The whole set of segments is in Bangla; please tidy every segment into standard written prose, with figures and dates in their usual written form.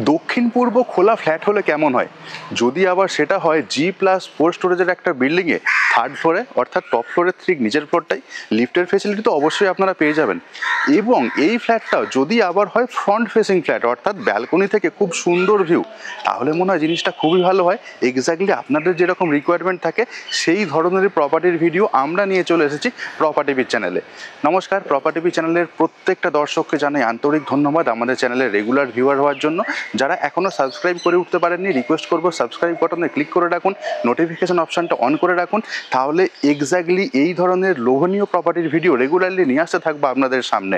দক্ষিণ পূর্ব খোলা ফ্ল্যাট হলে কেমন হয়? যদি আবার সেটা হয় G+4 স্টোরেজের একটা বিল্ডিংয়ে থার্ড ফ্লোরে, অর্থাৎ টপ ফ্লোরের ঠিক নিচের ফ্লোরটাই লিফটের ফেসিলিটি তো অবশ্যই আপনারা পেয়ে যাবেন। এবং এই ফ্ল্যাটটাও যদি আবার হয় ফ্রন্ট ফেসিং ফ্ল্যাট, অর্থাৎ ব্যালকনি থেকে খুব সুন্দর ভিউ, তাহলে মনে হয় জিনিসটা খুবই ভালো হয়। এক্স্যাক্টলি আপনাদের যেরকম রিকোয়ারমেন্ট থাকে সেই ধরনেরই প্রপার্টির ভিডিও আমরা নিয়ে চলে এসেছি প্রপার্টি বিচ চ্যানেলে। নমস্কার, প্রপার্টি বিচ চ্যানেলের প্রত্যেকটা দর্শককে জানাই আন্তরিক ধন্যবাদ আমাদের চ্যানেলের রেগুলার ভিউয়ার হওয়ার জন্য। যারা এখনও সাবস্ক্রাইব করে উঠতে পারেননি, রিকোয়েস্ট করবো সাবস্ক্রাইব বাটনে ক্লিক করে রাখুন, নোটিফিকেশন অপশানটা অন করে রাখুন, তাহলে এক্স্যাক্টলি এই ধরনের লোভনীয় প্রপার্টির ভিডিও রেগুলারলি নিয়ে আসতে থাকবো আপনাদের সামনে।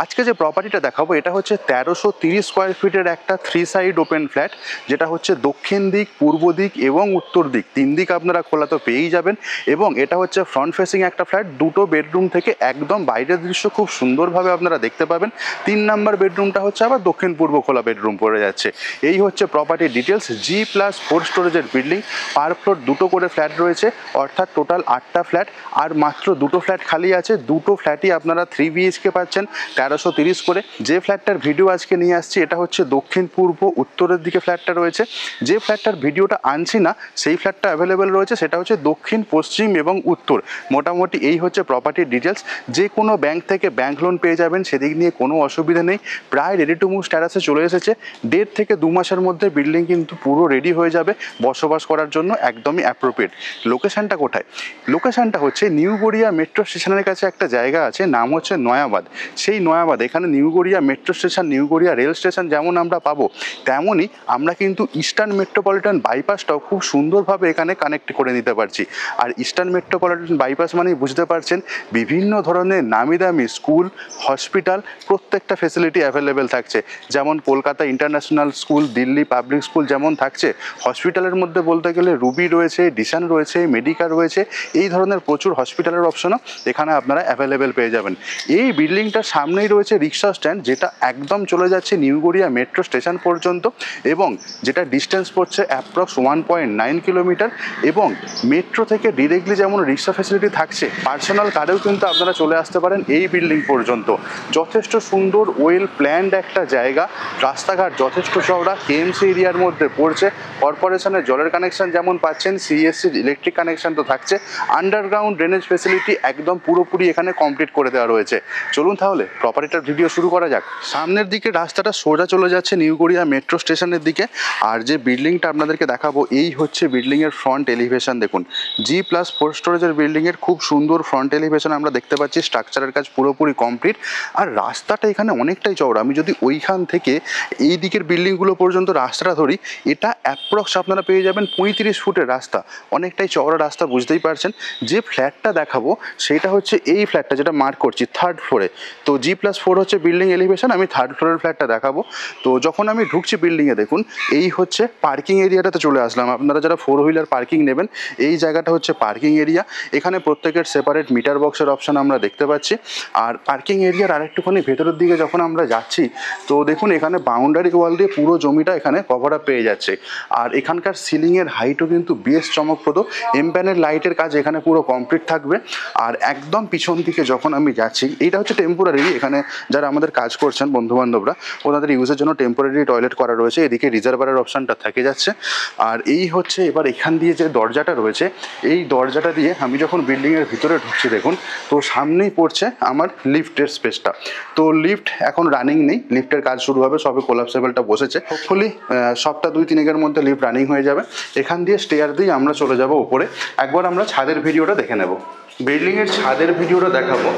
আজকে যে প্রপার্টিটা দেখাবো এটা হচ্ছে 1330 স্কোয়ার ফিটের একটা 3 সাইড ওপেন ফ্ল্যাট, যেটা হচ্ছে দক্ষিণ দিক, পূর্ব দিক এবং উত্তর দিক, তিন দিক আপনারা খোলা তো পেয়েই যাবেন। এবং এটা হচ্ছে ফ্রন্ট ফেসিং একটা ফ্ল্যাট, দুটো বেডরুম থেকে একদম বাইরের দৃশ্য খুব সুন্দরভাবে আপনারা দেখতে পাবেন। 3 নাম্বার বেডরুমটা হচ্ছে আবার দক্ষিণ পূর্ব খোলা বেডরুম পড়ে যাচ্ছে। এই হচ্ছে প্রপার্টির ডিটেলস। G+4 স্টোরেজের বিল্ডিং, পার ফ্লোর দুটো করে ফ্ল্যাট রয়েছে, অর্থাৎ টোটাল 8টা ফ্ল্যাট। আর মাত্র দুটো ফ্ল্যাট খালি আছে, দুটো ফ্ল্যাটই আপনারা 3 BHK পাচ্ছেন 1330 করে। যে ফ্ল্যাটটার ভিডিও আজকে নিয়ে আসছি এটা হচ্ছে দক্ষিণ পূর্ব উত্তরের দিকে ফ্ল্যাটটা রয়েছে। যে ফ্ল্যাটটার ভিডিওটা আনছি না সেই ফ্ল্যাটটা অ্যাভেলেবেল রয়েছে, সেটা হচ্ছে দক্ষিণ পশ্চিম এবং উত্তর। মোটামুটি এই হচ্ছে প্রপার্টির ডিটেলস। যে কোনো ব্যাংক থেকে ব্যাংক লোন পেয়ে যাবেন, সেদিক নিয়ে কোনো অসুবিধা নেই। প্রায় রেডি টু মুভ স্ট্যাটাসে চলে এসেছে। 1.5 থেকে 2 মাসের মধ্যে বিল্ডিং কিন্তু পুরো রেডি হয়ে যাবে, বসবাস করার জন্য একদমই অ্যাপ্রোপ্রিয়েট। লোকেশনটা কোথায়? লোকেশনটা হচ্ছে নিউ গড়িয়া মেট্রো স্টেশনের কাছে একটা জায়গা আছে, নাম হচ্ছে নয়াবাদ। সেই নয়াবাদ, এখানে new Garia metro station, new Garia rail station যেমন আমরা পাবো, তেমনই আমরা কিন্তু ইস্টার্ন মেট্রোপলিটন বাইপাসটাও খুব সুন্দরভাবে এখানে কানেক্ট করে নিতে পারছি। আর ইস্টার্ন মেট্রোপলিটন বাইপাস মানেই বুঝতে পারছেন বিভিন্ন ধরনের নামি দামি স্কুল, হসপিটাল, প্রত্যেকটা ফেসিলিটি অ্যাভেলেবেল থাকছে। যেমন Kolkata international school, Delhi public school যেমন থাকছে, হসপিটালের মধ্যে বলতে গেলে রুবি রয়েছে, ডিসান রয়েছে, মেডিকা রয়েছে, এই ধরনের প্রচুর হসপিটালের অপশনও এখানে আপনারা অ্যাভেলেবেল পেয়ে যাবেন। এই বিল্ডিংটার সামনেই রয়েছে রিক্সা স্ট্যান্ড, যেটা একদম চলে যাচ্ছে নিউ গড়িয়া মেট্রো স্টেশন পর্যন্ত, এবং যেটা ডিস্টেন্স পড়ছে অ্যাপ্রক্স 1.9 কিলোমিটার। এবং মেট্রো থেকে ডিরেক্টলি যেমন রিক্সা ফেসিলিটি থাকছে, পার্সোনাল কারেও কিন্তু আপনারা চলে আসতে পারেন এই বিল্ডিং পর্যন্ত। যথেষ্ট সুন্দর ওয়েল প্ল্যান্ড একটা জায়গা, রাস্তাঘাট যথেষ্ট চওড়া, KMC এরিয়ার মধ্যে পড়ছে। কর্পোরেশনের জলের কানেকশন যেমন পাচ্ছেন, CESC ইলেকট্রিক কানেকশন তো থাকছে, আন্ডারগ্রাউন্ড ড্রেনেজ ফেসিলিটি একদম পুরোপুরি এখানে কমপ্লিট করে দেওয়া রয়েছে। চলুন তাহলে প্রপার্টিটার ভিডিও শুরু করা যাক। সামনের দিকে রাস্তাটা সোজা চলে যাচ্ছে নিউ গড়িয়া মেট্রো স্টেশনের দিকে। আর যে বিল্ডিংটা আপনাদেরকে দেখাবো এই হচ্ছে বিল্ডিংয়ের ফ্রন্ট এলিভেশন। দেখুন, G+4 স্টোরেজের বিল্ডিংয়ের খুব সুন্দর ফ্রন্ট এলিভেশন আমরা দেখতে পাচ্ছি। স্ট্রাকচারের কাজ পুরোপুরি কমপ্লিট। আর রাস্তাটা এখানে অনেকটাই চওড়া। আমি যদি ওইখান থেকে এই দিকের বিল্ডিংগুলো পর্যন্ত রাস্তাটা ধরি, এটা অ্যাপ্রক্স আপনারা পেয়ে যাবেন 35 ফুটের রাস্তা, অনেকটাই চওড়া রাস্তা, বুঝতেই পারছেন। যে ফ্ল্যাটটা দেখাবো সেটা হচ্ছে এই ফ্ল্যাটটা যেটা মার্ক করছি থার্ড ফ্লোরে। তো G+4 হচ্ছে বিল্ডিং এলিভেশন, আমি থার্ড ফ্লোরের ফ্ল্যাটটা দেখাবো। তো যখন আমি ঢুকছি বিল্ডিংয়ে, দেখুন এই হচ্ছে পার্কিং এরিয়াটাতে চলে আসলাম। আপনারা যারা 4 হুইলার পার্কিং নেবেন, এই জায়গাটা হচ্ছে পার্কিং এরিয়া। এখানে প্রত্যেকের সেপারেট মিটার বক্সের অপশান আমরা দেখতে পাচ্ছি। আর পার্কিং এরিয়ার আরেকটুখানি ভেতরের দিকে যখন আমরা যাচ্ছি, তো দেখুন এখানে বাউন্ডারি ওয়াল দিয়ে পুরো জমিটা এখানে কভার আপ পেয়ে যাচ্ছে। আর এখানকার সিলিংয়ের হাইটও কিন্তু বেশ চমকপ্রদ। এমপ্যানেল লাইটের কাজ এখানে পুরো কমপ্লিট থাকবে। আর একদম পিছন দিকে যখন আমি যাচ্ছি, এইটা হচ্ছে টেম্পোরারি, এখানে যারা আমাদের কাজ করছেন বন্ধুবান্ধবরা, ওনাদের ইউজের জন্য টেম্পোরারি টয়লেট করা রয়েছে। এদিকে রিজার্ভারের অপশানটা থেকে যাচ্ছে। আর এই হচ্ছে এবার এখান দিয়ে যে দরজাটা রয়েছে, এই দরজাটা দিয়ে আমি যখন বিল্ডিংয়ের ভিতরে ঢুকছি, দেখুন তো সামনেই পড়ছে আমার লিফটের স্পেসটা। তো লিফট এখন রানিং নেই, লিফটের কাজ শুরু হবে, সবে কোলাপসেবলটা বসেছে। হোপফুলি সপ্তাহ 2-3 মধ্যে লিফট রানিং হয়ে যাবে। এখান দিয়ে স্টেয়ার দিয়ে আমরা চলে যাব উপরে। একবার আমরা ছাদের ভিডিওটা দেখে নেব। বিল্ডিংয়ের ছাদের ভিডিওটা দেখাবো।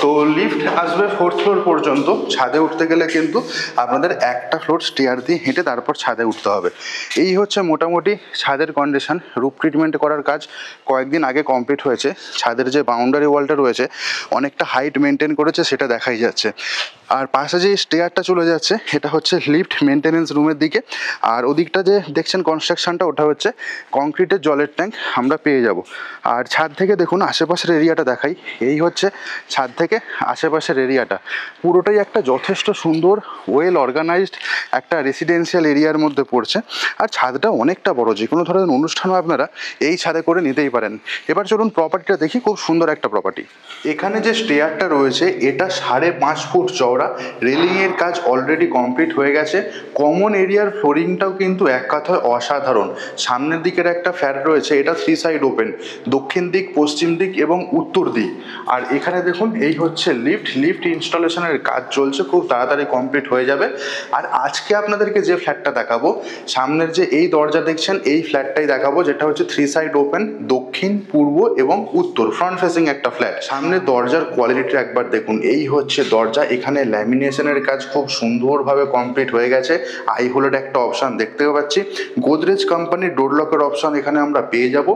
তো লিফট আসবে 4th ফ্লোর পর্যন্ত। ছাদে উঠতে গেলে কিন্তু আপনাদের একটা ফ্লোর স্টেয়ার দিয়ে হেঁটে তারপর ছাদে উঠতে হবে। এই হচ্ছে মোটামুটি ছাদের কন্ডিশন। রুফ ট্রিটমেন্ট করার কাজ কয়েকদিন আগে কমপ্লিট হয়েছে। ছাদের যে বাউন্ডারি ওয়ালটা রয়েছে অনেকটা হাইট মেনটেন করেছে, সেটা দেখাই যাচ্ছে। আর পাশে যে স্টেয়ারটা চলে যাচ্ছে এটা হচ্ছে লিফট মেনটেনেন্স রুমের দিকে। আর ওদিকটা যে দেখছেন কনস্ট্রাকশনটা, ওটা হচ্ছে কংক্রিটের জলের ট্যাঙ্ক আমরা পেয়ে যাব। আর ছাদ থেকে দেখুন আশেপাশের আশেপাশের এরিয়াটা দেখাই। এই হচ্ছে ছাদ থেকে আশেপাশের এরিয়াটা, পুরোটাই একটা যথেষ্ট সুন্দর ওয়েল অর্গানাইজড একটা রেসিডেন্সিয়াল এরিয়ার মধ্যে পড়ছে। আর ছাদটা অনেকটা বড়, যে কোনো ধরনের অনুষ্ঠানও আপনারা এই ছাদে করে নিতেই পারেন। এবার চলুন প্রপার্টিটা দেখি, খুব সুন্দর একটা প্রপার্টি। এখানে যে স্টেয়ারটা রয়েছে এটা 5.5 ফুট চওড়া, রেলিংয়ের কাজ অলরেডি কমপ্লিট হয়ে গেছে। কমন এরিয়ার ফ্লোরিংটাও কিন্তু এক কথায় অসাধারণ। সামনের দিকের একটা ফ্ল্যাট রয়েছে, এটা 3 সাইড ওপেন, দক্ষিণ দিক, পশ্চিম দিক এবং উত্তর দিক। আর এখানে দেখুন এই হচ্ছে লিফট ইনস্টলেশনের কাজ চলছে, খুব তাড়াতাড়ি কমপ্লিট হয়ে যাবে। আর আজকে আপনাদেরকে যে ফ্ল্যাটটা দেখাবো, সামনের যে এই দরজা দেখছেন এই ফ্ল্যাটটাই দেখাবো, যেটা হচ্ছে 3 সাইড ওপেন, দক্ষিণ, পূর্ব এবং উত্তর, ফ্রন্ট ফেসিং একটা ফ্ল্যাট। সামনে দরজার কোয়ালিটিটা একবার দেখুন। এই হচ্ছে দরজা, এখানে ল্যামিনেশনের কাজ খুব সুন্দরভাবে কমপ্লিট হয়ে গেছে। আই হোলের একটা অপশান দেখতে পাচ্ছি, গোদরেজ কোম্পানির ডোর লকের অপশান এখানে আমরা পেয়ে যাব।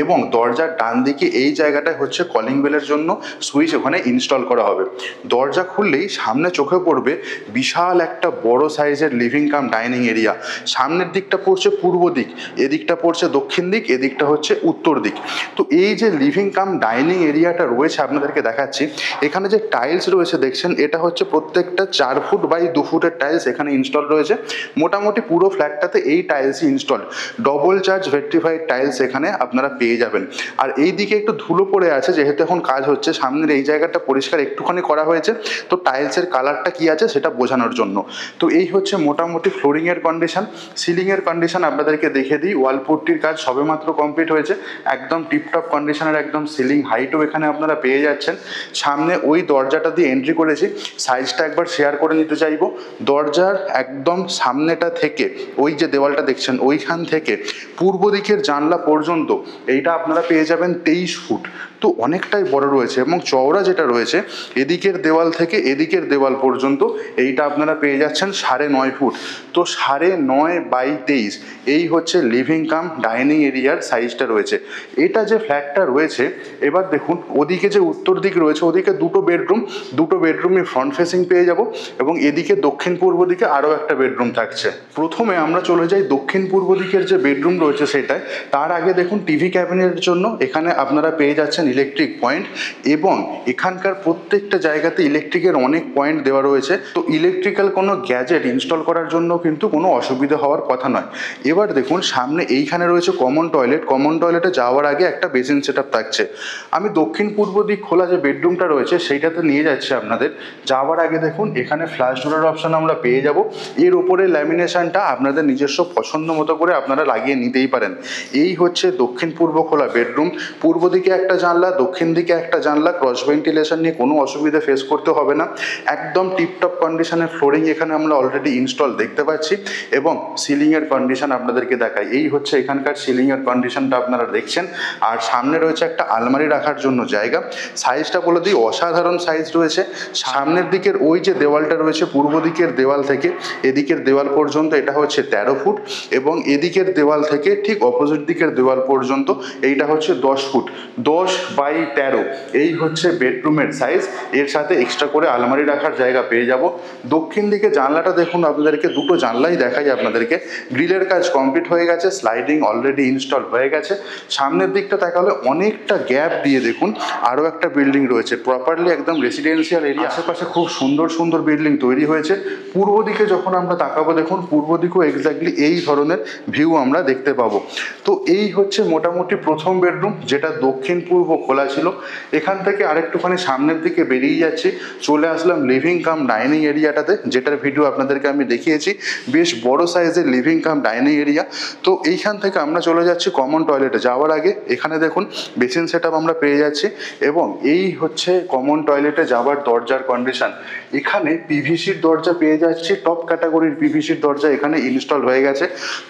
এবং দরজার ডান দিকে এই জায়গাটায় হচ্ছে কলিং বেলের জন্য সুইচ ওখানে ইনস্টল করা হবে। দরজা খুললেই সামনে চোখে পড়বে বিশাল একটা বড় সাইজের লিভিং কাম ডাইনিং এরিয়া। সামনের দিকটা পড়ছে পূর্ব দিক, এদিকটা পড়ছে দক্ষিণ দিক, এদিকটা হচ্ছে উত্তর দিক। তো এই যে লিভিং কাম ডাইনিং এরিয়াটা রয়েছে আপনাদেরকে দেখাচ্ছি। এখানে যে টাইলস রয়েছে দেখছেন, এটা হচ্ছে প্রত্যেকটা 4 ফুট বাই 2 ফুটের টাইলস এখানে ইনস্টল রয়েছে। মোটামুটি পুরো ফ্ল্যাটটাতে এই টাইলসই install, double charge vitrified tiles এখানে আপনারা পেয়ে যাবেন। আর এই দিকে একটু ধুলো পড়ে আছে, যেহেতু এখন কাজ হচ্ছে, সামনের এই জায়গাটা পরিষ্কার একটুখানি করা হয়েছে, তো টাইলসের কালারটা কি আছে সেটা বোঝানোর জন্য। তো এই হচ্ছে মোটামুটি ফ্লোরিংয়ের কন্ডিশন। সিলিংয়ের কন্ডিশন আপনাদেরকে দেখে দিই। ওয়াল পুট্টির কাজ সবেমাত্র কমপ্লিট হয়েছে, একদম টিপটপ কন্ডিশনের একদম সিলিং হাইটও এখানে আপনারা পেয়ে যাচ্ছেন। সামনে ওই দরজাটা দিয়ে এন্ট্রি করেছি, সাইজটা একবার শেয়ার করে নিতে চাইবো। দরজার একদম সামনেটা থেকে ওই যে দেওয়ালটা দেখছেন ওইখান থেকে পূর্ব দিকের জানলা পর্যন্ত এইটা আপনারা পেয়ে যাবেন 23 ফুট। তো অনেকটাই বড় রয়েছে এবং চওড়া যেটা রয়েছে এদিকের দেওয়াল থেকে এদিকের দেওয়াল পর্যন্ত এইটা আপনারা পেয়ে যাচ্ছেন 9.5 ফুট। তো 9.5 বাই 23 এই হচ্ছে লিভিং কাম ডাইনিং এরিয়ার সাইজটা রয়েছে। এটা যে ফ্ল্যাটটা রয়েছে, এবার দেখুন ওদিকে যে উত্তর দিক রয়েছে ওদিকে দুটো বেডরুমই ফ্রন্ট ফেসিং পেয়ে যাব এবং এদিকে দক্ষিণ পূর্ব দিকে আরও একটা বেডরুম থাকছে। প্রথমে আমরা চলে যাই দক্ষিণ পূর্ব দিকের যে বেডরুম রয়েছে সেটায়। তার আগে দেখুন টিভি ক্যাবিনেটের জন্য এখানে আপনারা পেয়ে যাচ্ছেন ইলেকট্রিক পয়েন্ট, এবং এখানকার প্রত্যেকটা জায়গাতে ইলেকট্রিকের অনেক পয়েন্ট দেওয়া রয়েছে। তো ইলেকট্রিক্যাল কোনো গ্যাজেট ইনস্টল করার জন্য কিন্তু কোনো অসুবিধা হওয়ার কথা নয়। এবার দেখুন সামনে এইখানে রয়েছে কমন টয়লেটে যাওয়ার আগে একটা বেসিন সেটআপ থাকছে। আমি দক্ষিণ পূর্ব দিক খোলা যে বেডরুমটা রয়েছে সেইটাতে নিয়ে যাচ্ছি আপনাদের। যাওয়ার আগে দেখুন এখানে ফ্ল্যাশ ডোরের অপশন আমরা পেয়ে যাব। এর উপরে ল্যামিনেশনটা আপনাদের নিজস্ব পছন্দ মতো করে আপনারা লাগিয়ে নিতেই পারেন। এই হচ্ছে দক্ষিণ পূর্ব খোলা বেডরুম। পূর্ব দিকে একটা জানলা, দক্ষিণ দিকে একটা জানলা, ক্রস ভেন্টিলেশন নিয়ে কোনো অসুবিধা ফেস করতে হবে না। একদম টিপটপ কন্ডিশনের ফ্লোরিং এখানে আমরা অলরেডি ইনস্টল দেখতে পাচ্ছি। এবং সিলিংয়ের কন্ডিশন আপনাদেরকে দেখাই। এই হচ্ছে এখানকার সিলিংয়ের কন্ডিশনটা আপনারা দেখছেন। আর সামনে রয়েছে একটা আলমারি রাখার জন্য জায়গা। সাইজটা বলে দিই অসাধারণ সাইজ রয়েছে। সামনের দিকের ওই যে দেওয়ালটা রয়েছে পূর্ব দিকের দেওয়াল থেকে এদিকের দেওয়াল পর্যন্ত এটা হচ্ছে 13 ফুট, এবং এদিকের দেওয়াল থেকে ঠিক অপোজিট দিকের দেওয়াল পর্যন্ত এইটা হচ্ছে 10 ফুট। 10 বাই 13 এই হচ্ছে বেডরুমের সাইজ। এর সাথে এক্সট্রা করে আলমারি রাখার জায়গা পেয়ে যাব। দক্ষিণ দিকে জানলাটা দেখুন আপনাদেরকে, দুটো জানলাই দেখাই আপনাদেরকে। গ্রিলের কাজ কমপ্লিট হয়ে গেছে, স্লাইডিং অলরেডি ইনস্টল হয়ে গেছে। সামনের দিকটা তাকালে অনেকটা গ্যাপ দিয়ে দেখুন আরও একটা বিল্ডিং রয়েছে, প্রপারলি একদম রেসিডেন্সিয়াল এরিয়া। আশেপাশে খুব সুন্দর সুন্দর বিল্ডিং তৈরি হয়েছে। পূর্ব দিকে যখন আমরা তাকাবো দেখুন পূর্ব দিকেও এক্স্যাক্টলি এই ধরনের ভিউ আমরা দেখতে পাবো। তো এই হচ্ছে মোটামুটি প্রথম বেডরুম, যেটা দক্ষিণ পূর্ব খোলা ছিল। এখান থেকে আরেকটুখানি সামনের দিকে বেরিয়ে যাচ্ছি, চলে আসলাম লিভিং কাম ডাইনিং এরিয়াটাতে, যেটার ভিডিও আপনাদেরকে আমি দেখিয়েছি। বেশ বড় সাইজের লিভিং কাম ডাইনিং এরিয়া। তো এইখান থেকে আমরা চলে যাচ্ছি কমন টয়লেটে। যাওয়ার আগে এখানে দেখুন বেসিন সেটআপ আমরা পেয়ে যাচ্ছি, এবং এই হচ্ছে কমন টয়লেটে যাওয়ার দরজার কন্ডিশন। এখানে পিভিসির দরজা পেয়ে যাচ্ছি, টপ ক্যাটাগরির পিভিসির দরজা এখানে ইনস্টল হয়ে গেছে।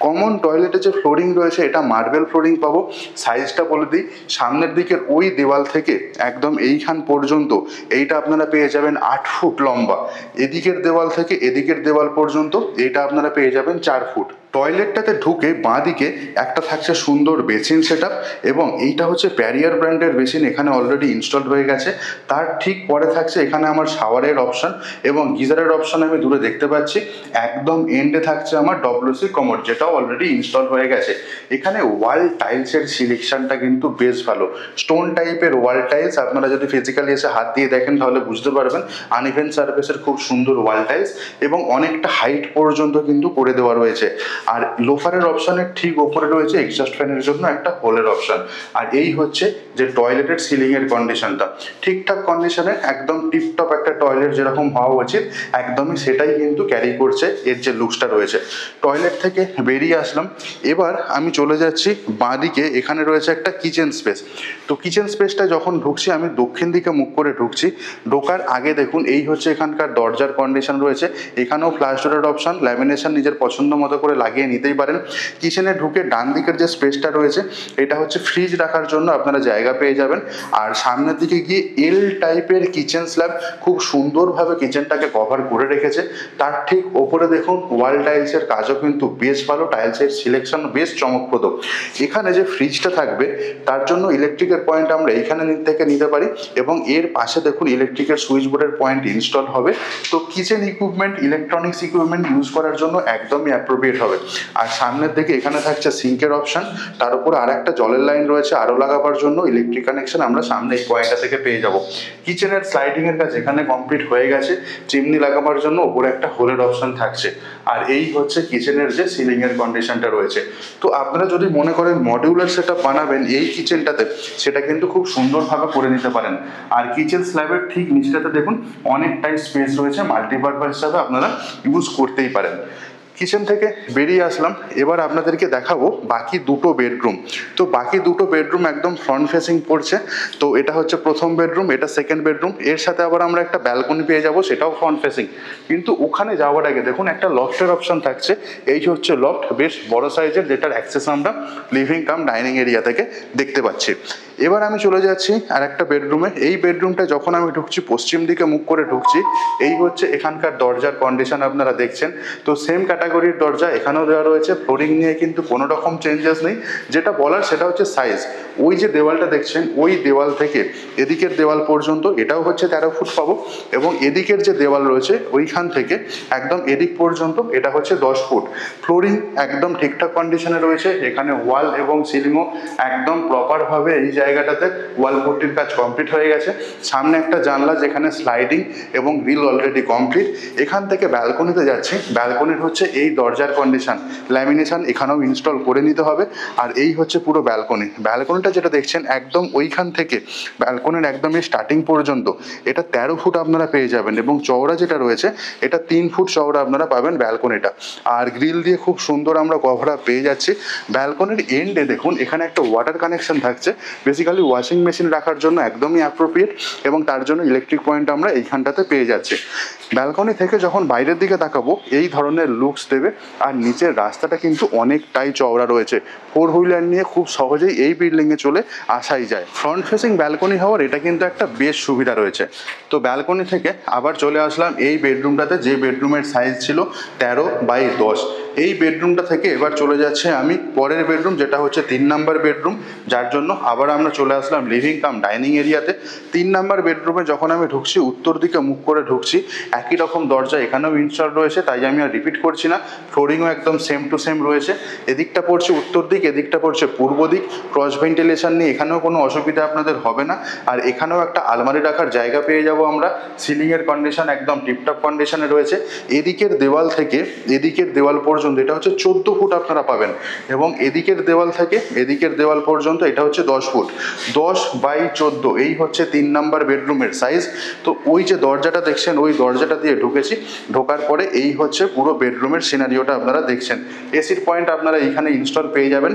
কমন টয়লেটে যে ফ্লোরিং রয়েছে এটা মার্বেল ফ্লোরিং পাবো। সাইজটা বলে দিই, সামনের দিকের ওই দেওয়াল থেকে একদম এইখান পর্যন্ত এইটা আপনারা পেয়ে যাবেন 8 ফুট লম্বা। এদিকের দেওয়াল থেকে এদিকের দেওয়াল পর্যন্ত এইটা আপনারা পেয়ে যাবেন 4 ফুট। টয়লেটটাতে ঢুকে বাঁ দিকে একটা থাকছে সুন্দর বেসিন সেটআপ, এবং এইটা হচ্ছে প্যারিয়ার ব্র্যান্ডের বেসিন, এখানে অলরেডি ইনস্টলড হয়ে গেছে। তার ঠিক পরে থাকছে এখানে আমার শাওয়ারের অপশন এবং গিজারের অপশন আমি দূরে দেখতে পাচ্ছি। একদম এন্ডে থাকছে আমার ডব্লিউসি কমোড, যেটাও অলরেডি ইনস্টল হয়ে গেছে। এখানে ওয়াল টাইলসের সিলেকশনটা কিন্তু বেশ ভালো, স্টোন টাইপের ওয়াল টাইলস। আপনারা যদি ফিজিক্যালি এসে হাত দিয়ে দেখেন তাহলে বুঝতে পারবেন আনইভেন সারফেসের খুব সুন্দর ওয়াল টাইলস, এবং অনেকটা হাইট পর্যন্ত কিন্তু করে দেওয়া রয়েছে। আর লোফারের অপশনের ঠিক ওপরে রয়েছে এক্সস্ট ফ্যানের জন্য একটা হোলের অপশন। আর এই হচ্ছে যে টয়লেটের সিলিং এর কন্ডিশনটা, ঠিকঠাক কন্ডিশনে একদম টিপটপ একটা টয়লেট যেরকম হওয়া উচিত একদমই সেটাই কিন্তু ক্যারি করছে এর যে লুকসটা রয়েছে। টয়লেট থেকে বেরিয়ে আসলাম, এবার আমি চলে যাচ্ছি বাঁদিকে। এখানে রয়েছে একটা কিচেন স্পেস। তো কিচেন স্পেসটা যখন ঢুকছি আমি দক্ষিণ দিকে মুখ করে ঢুকছি। ঢোকার আগে দেখুন এই হচ্ছে এখানকার দরজার কন্ডিশন রয়েছে, এখানেও ফ্ল্যাশ ডোরের অপশন, ল্যামিনেশন নিজের পছন্দ মতো করে লাগিয়ে নিতেই পারেন। কিচেনে ঢুকে ডান দিকের যে স্পেসটা রয়েছে এটা হচ্ছে ফ্রিজ রাখার জন্য আপনারা জায়গা পেয়ে যাবেন। আর সামনের দিকে গিয়ে এল টাইপের কিচেন স্ল্যাব, খুব সুন্দরভাবে কিচেনটাকে কভার করে রেখেছে। তার ঠিক ওপরে দেখুন ওয়াল টাইলসের কাজও কিন্তু বেশ ভালো, টাইলসের সিলেকশন বেশ চমকপ্রদ। এখানে যে ফ্রিজটা থাকবে তার জন্য ইলেকট্রিকের পয়েন্ট আমরা এইখানে থেকে নিতে পারি, এবং এর পাশে দেখুন ইলেকট্রিকের সুইচ বোর্ডের পয়েন্ট ইনস্টল হবে। তো kitchen equipment, electronics equipment use করার জন্য একদমই অ্যাপ্রোপ্রিয়েট হবে। আর সামনের দিকে এখানে থাকছে সিঙ্কের অপশন, তার উপর আর একটা জলের লাইন রয়েছে আরও লাগাবার জন্য। ইলেকট্রিক কানেকশন আমরা সামনে এই পয়েন্টটা থেকে পেয়ে যাব। কিচেনের স্লাইডিং এর কাজ এখানে কমপ্লিট হয়ে গেছে, চিমনি লাগাবার জন্য উপরে একটা হোলের অপশন থাকছে। আর এই হচ্ছে কিচেনের যে সিলিং এর কন্ডিশনটা রয়েছে। তো আপনারা যদি মনে করেন মডিউলার সেটআপ বানাবেন এই কিচেনটাতে, সেটা কিন্তু খুব সুন্দরভাবে করে নিতে পারেন। আর কিচেন স্ল্যাবের ঠিক নিচটাতে দেখুন অনেকটাই স্পেস রয়েছে, মাল্টিপারপাস হিসাবে আপনারা ইউজ করতেই পারেন। কিচেন থেকে বেরিয়ে আসলাম, এবার আপনাদেরকে দেখাবো বাকি দুটো বেডরুম। তো বাকি দুটো বেডরুম একদম ফ্রন্ট ফেসিং পড়ছে। তো এটা হচ্ছে প্রথম বেডরুম, এটা সেকেন্ড বেডরুম। এর সাথে আবার আমরা একটা ব্যালকনি পেয়ে যাব, সেটাও ফ্রন্ট ফেসিং। কিন্তু ওখানে যাওয়ার আগে দেখুন একটা লফটের অপশন থাকছে। এই হচ্ছে লফট, বেশ বড় সাইজের, যেটার অ্যাক্সেস আমরা লিভিং কাম ডাইনিং এরিয়া থেকে দেখতে পাচ্ছি। এবার আমি চলে যাচ্ছি আর একটা বেডরুমে। এই বেডরুমটা যখন আমি ঢুকছি পশ্চিম দিকে মুখ করে ঢুকছি। এই হচ্ছে এখানকার দরজার কন্ডিশন আপনারা দেখছেন। তো সেম ক্যাটাগরির দরজা এখানেও দেওয়া রয়েছে, ফ্লোরিং নিয়ে কিন্তু কোনো রকম চেঞ্জেস নেই। যেটা বলার সেটা হচ্ছে সাইজ। ওই যে দেওয়ালটা দেখছেন ওই দেওয়াল থেকে এদিকের দেওয়াল পর্যন্ত এটাও হচ্ছে 13 ফুট পাবো, এবং এদিকের যে দেওয়াল রয়েছে ওইখান থেকে একদম এদিক পর্যন্ত এটা হচ্ছে 10 ফুট। ফ্লোরিং একদম ঠিকঠাক কন্ডিশনে রয়েছে। এখানে ওয়াল এবং সিলিংও একদম প্রপারভাবে এই জায়গাটাতে ওয়াল পুট্টির কাজ কমপ্লিট হয়ে গেছে। সামনে একটা জানলা যেখানে স্লাইডিং এবং গ্রিল অলরেডি কমপ্লিট। এখান থেকে ব্যালকনিতে যাচ্ছি। ব্যালকনির হচ্ছে এই দরজার কন্ডিশন, ল্যামিনেশন এখানেও ইনস্টল করে নিতে হবে। আর এই হচ্ছে পুরো ব্যালকনি। ব্যালকনিটা যেটা দেখছেন একদম ওইখান থেকে ব্যালকনির একদমই স্টার্টিং পর্যন্ত এটা 13 ফুট আপনারা পেয়ে যাবেন, এবং চওড়া যেটা রয়েছে এটা 3 ফুট চওড়া আপনারা পাবেন ব্যালকনিটা। আর গ্রিল দিয়ে খুব সুন্দর আমরা কভার আপ পেয়ে যাচ্ছি। ব্যালকনির এন্ডে দেখুন এখানে একটা ওয়াটার কানেকশন থাকছে, বেসিক্যালি ওয়াশিং মেশিন রাখার জন্য একদমই অ্যাপ্রোপ্রিয়েট, এবং তার জন্য ইলেকট্রিক পয়েন্ট আমরা এইখানটাতে পেয়ে যাচ্ছি। ব্যালকনি থেকে যখন বাইরের দিকে তাকাবো এই ধরনের লুকস দেবে। আর নিচের রাস্তাটা কিন্তু অনেকটাই চওড়া রয়েছে, 4 হুইলার নিয়ে খুব সহজেই এই বিল্ডিংয়ে চলে আসাই যায়। ফ্রন্ট ফেসিং ব্যালকনি হওয়ার এটা কিন্তু একটা বেশ সুবিধা রয়েছে। তো ব্যালকনি থেকে আবার চলে আসলাম এই বেডরুমটাতে, যে বেডরুমের সাইজ ছিল 13x10। এই বেডরুমটা থেকে এবার চলে যাচ্ছে আমি পরের বেডরুম, যেটা হচ্ছে 3 নাম্বার বেডরুম, যার জন্য আবার আমরা চলে আসলাম লিভিং কাম ডাইনিং এরিয়াতে। 3 নাম্বার বেডরুমে যখন আমি ঢুকছি উত্তর দিকে মুখ করে ঢুকছি, একই রকম দরজা এখানেও ইনস্টল রয়েছে, তাই আমি আর রিপিট করছি না। ফ্লোরিংও একদম সেম টু সেম রয়েছে। এদিকটা পড়ছে উত্তর দিক, এদিকটা পড়ছে পূর্ব দিক। ক্রস ভেন্টিলেশন নিয়ে এখানেও কোনো অসুবিধা আপনাদের হবে না। আর এখানেও একটা আলমারি রাখার জায়গা পেয়ে যাব আমরা। সিলিংয়ের কন্ডিশন একদম টিপটপ কন্ডিশনে রয়েছে। এদিকের দেওয়াল থেকে এদিকের দেওয়াল পর্যন্ত এটা হচ্ছে 14 ফুট আপনারা পাবেন, এবং এদিকের দেওয়াল থেকে এদিকের দেওয়াল পর্যন্ত এটা হচ্ছে 10 ফুট। 10x14 এই হচ্ছে 3 নাম্বার বেডরুমের সাইজ। তো ওই যে দরজাটা দেখছেন ওই দরজাটা দিয়ে ঢুকেছি, ঢোকার পরে এই হচ্ছে পুরো বেডরুমের সিনারিওটা আপনারা দেখছেন। এসির পয়েন্ট আপনারা এইখানে ইনস্টল পেয়ে যাবেন।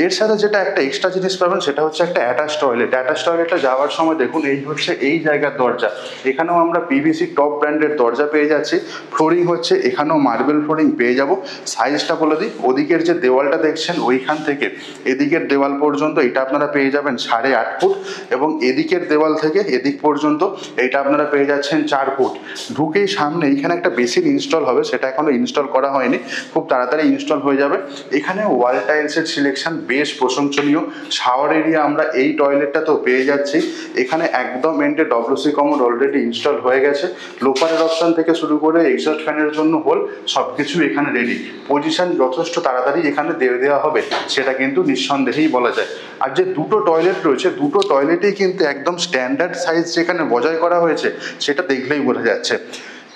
এর সাথে যেটা একটা এক্সট্রা জিনিস পাবেন সেটা হচ্ছে একটা অ্যাটাচ টয়লেট। অ্যাটাচ টয়লেটটা যাওয়ার সময় দেখুন এই হচ্ছে এই জায়গার দরজা, এখানেও আমরা পিভিসি টপ ব্র্যান্ডের দরজা পেয়ে যাচ্ছি। ফ্লোরিং হচ্ছে এখানেও মার্বেল ফ্লোরিং পেয়ে যাব। সাইজটা বলে দিই, ওদিকের যে দেওয়ালটা দেখছেন ওইখান থেকে এদিকের দেওয়াল পর্যন্ত এটা আপনারা পেয়ে যাবেন 8.5 ফুট, এবং এদিকের দেওয়াল থেকে এদিক পর্যন্ত এটা আপনারা পেয়ে যাচ্ছেন 4 ফুট। ঢুকেই সামনে এইখানে একটা বেসিন ইনস্টল হবে, সেটা এখনো ইনস্টল করা হয়নি, খুব তাড়াতাড়ি ইনস্টল হয়ে যাবে। এখানে ওয়াল টাইলসের সিলেকশন বেশ প্রশংসনীয়। শাওয়ার এরিয়া আমরা এই টয়লেটটা তো পেয়ে যাচ্ছি। এখানে একদম এন্ডে ডব্লিউসি কমোড অলরেডি ইনস্টল হয়ে গেছে। লোপারের অপশন থেকে শুরু করে এক্সস্ট ফ্যানের জন্য হোল সব কিছু এখানে রেডি। পজিশন যথেষ্ট তাড়াতাড়ি এখানে দেওয়া হবে সেটা কিন্তু নিঃসন্দেহেই বলা যায়। আর যে দুটো টয়লেট রয়েছে, দুটো টয়লেটেই কিন্তু একদম স্ট্যান্ডার্ড সাইজ যেখানে বজায় করা হয়েছে সেটা দেখলেই বোঝা যাচ্ছে।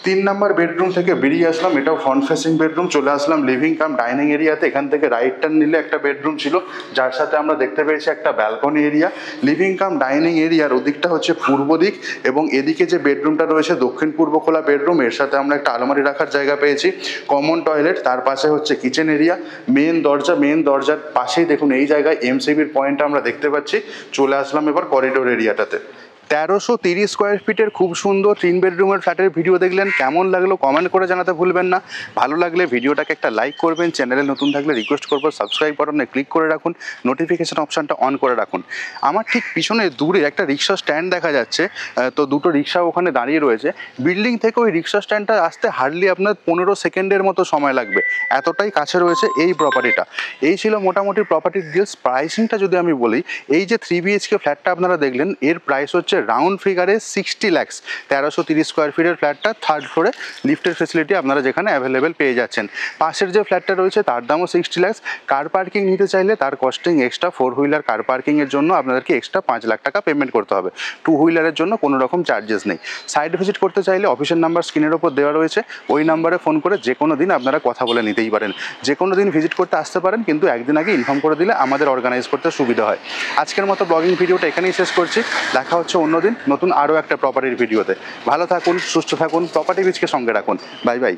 3 নম্বর বেডরুম থেকে বেরিয়ে আসলাম, এটাও ফ্রন্ট ফেসিং বেডরুম। চলে আসলাম লিভিং কাম ডাইনিং এরিয়াতে। এখান থেকে রাইট টার্ন নিলে একটা বেডরুম ছিল, যার সাথে আমরা দেখতে পেয়েছি একটা balcony area. Living cum dining এরিয়ার ওদিকটা হচ্ছে পূর্ব দিক, এবং এদিকে যে বেডরুমটা রয়েছে দক্ষিণ পূর্ব খোলা বেডরুম। এর সাথে আমরা একটা আলমারি রাখার জায়গা পেয়েছি, কমন টয়লেট, তার পাশে হচ্ছে কিচেন এরিয়া, মেন দরজা। মেন দরজার পাশেই দেখুন এই জায়গায় এমসিবির পয়েন্টটা আমরা দেখতে পাচ্ছি। চলে আসলাম এবার করিডোর এরিয়াটাতে। 1330 স্কোয়ার ফিটের খুব সুন্দর 3 বেডরুমের ফ্ল্যাটের ভিডিও দেখলেন। কেমন লাগলো কমেন্ট করে জানাতে ভুলবেন না। ভালো লাগলে ভিডিওটাকে একটা লাইক করবেন। চ্যানেলে নতুন থাকলে রিকোয়েস্ট করবো সাবস্ক্রাইব বাটনে ক্লিক করে রাখুন, নোটিফিকেশন অপশানটা অন করে রাখুন। আমার ঠিক পিছনে দূরে একটা রিক্সা স্ট্যান্ড দেখা যাচ্ছে, তো দুটো রিক্সা ওখানে দাঁড়িয়ে রয়েছে। বিল্ডিং থেকে ওই রিক্সা স্ট্যান্ডটা আসতে হার্ডলি আপনার 15 সেকেন্ডের মতো সময় লাগবে, এতটাই কাছে রয়েছে এই প্রপার্টিটা। এই ছিল মোটামুটি প্রপার্টির ডিটেলস। প্রাইসিংটা যদি আমি বলি, এই যে 3 BHK ফ্ল্যাটটা আপনারা দেখলেন এর প্রাইস হচ্ছে রাউন্ড ফিগারে 60 লাখ। 1330 স্কোয়ার ফিটের ফ্ল্যাটটা, 3rd ফ্লোরে লিফটের ফেসিলিটি আপনারা যেখানে অ্যাভেলেবেল পেয়ে যাচ্ছেন। পাশের যে ফ্ল্যাটটা রয়েছে তার দামও 60 লাখ। কার পার্কিং নিতে চাইলে তার কস্টিং এক্সট্রা। 4 হুইলার কার পার্কিংয়ের জন্য আপনাদেরকে এক্সট্রা 5 লাখ টাকা পেমেন্ট করতে হবে। 2 হুইলারের জন্য কোনো রকম চার্জেস নেই। সাইট ভিজিট করতে চাইলে অফিসের নাম্বার স্ক্রিনের ওপর দেওয়া রয়েছে, ওই নাম্বারে ফোন করে যে কোনো দিন আপনারা কথা বলে নিতেই পারেন। যে কোনো দিন ভিজিট করতে আসতে পারেন, কিন্তু একদিন আগে ইনফর্ম করে দিলে আমাদের অর্গানাইজ করতে সুবিধা হয়। আজকের মতো ব্লগিং ভিডিওটা এখানেই শেষ করছি। দেখা হচ্ছে অন্যদিন নতুন আরও একটা প্রপার্টির ভিডিওতে। ভালো থাকুন, সুস্থ থাকুন, প্রপার্টি বিচকে সঙ্গে রাখুন। Bye bye.